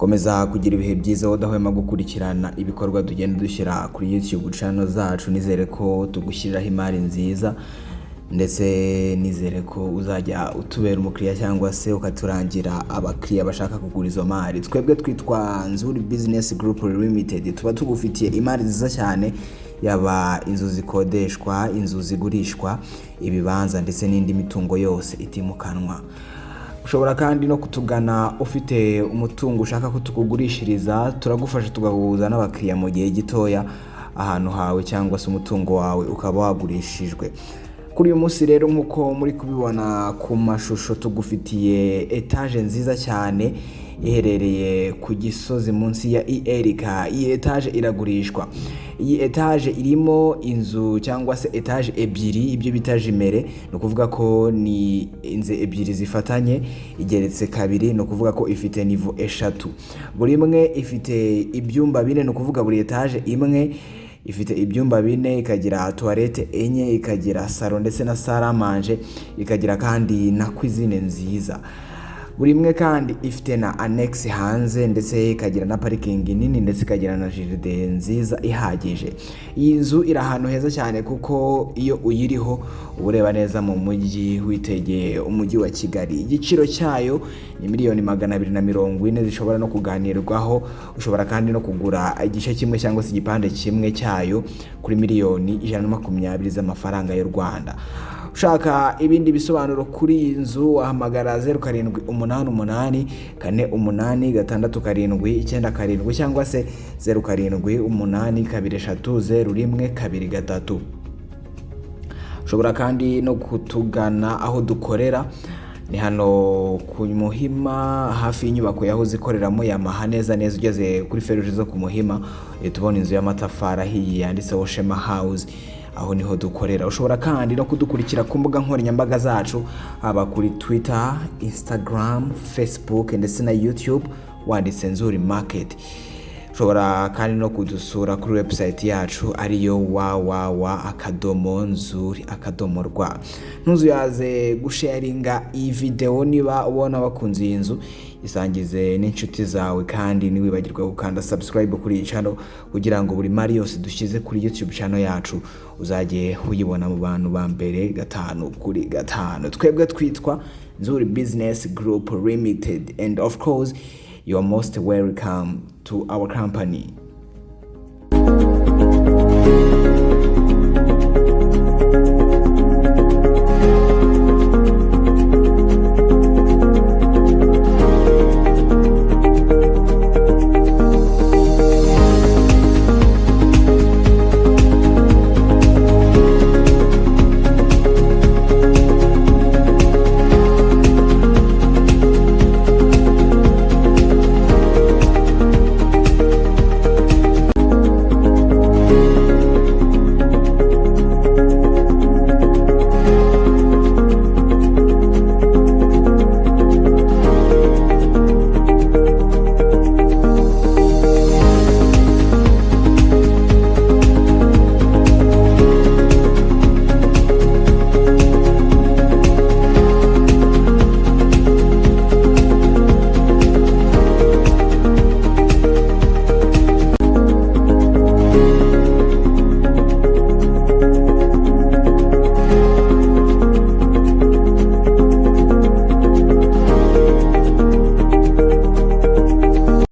komeza kugira ibihe byiza udahwema gukurikirana ibikorwa tugenda dushyira kuri YouTube channel zacu. Nizere ko tugushyiriraho imari nziza ndetse nizere ko uzajya utubera umukiriya cyangwa se ukaturangira abakiriya bashaka kugura izo mari. Twebwe twitwa Nzuri Business Group Limited, tuba tugufitiye imari nziza cyane, yaba inzu zikodeshwa, inzu zigurishwa, ibibanza ndetse n'indi mitungo yose itimukanwa. Ushobora kandi no kutugana ufite umutungo ushaka ko tukugurishiriza, turagufasha tugahuza n'abakiriya mu gihe gitoya ahantu hawe cyangwa se umutungo wawe ukaba wagurishijwe. Kuri uyu munsi rero nkuko muri kubibona ku mashusho, tugufitiye etage nziza cyane iherereye ku Gisozi munsi ya Erika. Iyi etage iragurishwa. Iyi etage irimo inzu cyangwa se etage ebyiri, ibyo bita jimere, no kuvuga ko ni inzu ebyiri zifatanye, igeretse kabiri, no kuvuga ko ifite niveau eshatu. Buri imwe ifite ibyumba bine, no kuvuga buri etage imwe ifite ibyumba bine, ikagira toilette enye, ikagira salon ndetse na salle à manger, ikagira kandi na cuisine nziza. Buri imwe kandi ifite na annex hanze ndetse ikagira na parking nini ndetse ikagira na jardin nziza ihagije. Iyi nzu iri ahantu heza cyane kuko iyo uyiriho ureba neza mu mujyi witegeye umujyi wa Kigali. Igiciro cyayo ni miliyoni 240 zishobora no kuganirwaho. Ushobora kandi no kugura igice kimwe cyangwa se igipande kimwe cyayo kuri miliyoni 120 z'amafaranga y'u Rwanda. Ushaka ibindi bisobanuro kuri iyi nzu wahamagara 0788 48 cyangwa se 0788230123. Ushobora kandi no kutugana aho dukorera, ni hano ku Muhima hafi y'inyubako yahoze ikoreramo Yamaha, neza ugeze kuri feruje zo ku Muhima tubona inzu y'amatafari ahiye yanditseho Shema House, aho niho dukorera. Ushobora kandi no kudukurikira ku mbuga nkoranyambaga zacu, haba kuri Twitter, Instagram, Facebook ndetse na YouTube wanditse Nzuri Market. Ushobora kandi no kudusura kuri website yacu ariyo www.nzuri.rw. Ntuzuyaze gusharinga iyi video niba ubona bakunze iyi nzu, isangize n'inshuti zawe, kandi niwibagirwe gukanda subscribe kuri iyi channel kugira ngo buri mari yose dushyize kuri YouTube channel yacu uzajye uyibona mu bantu ba mbere 5 kuri 5. Twebwe twitwa Nzuri Business Group Limited, and of course you are most welcome to our company.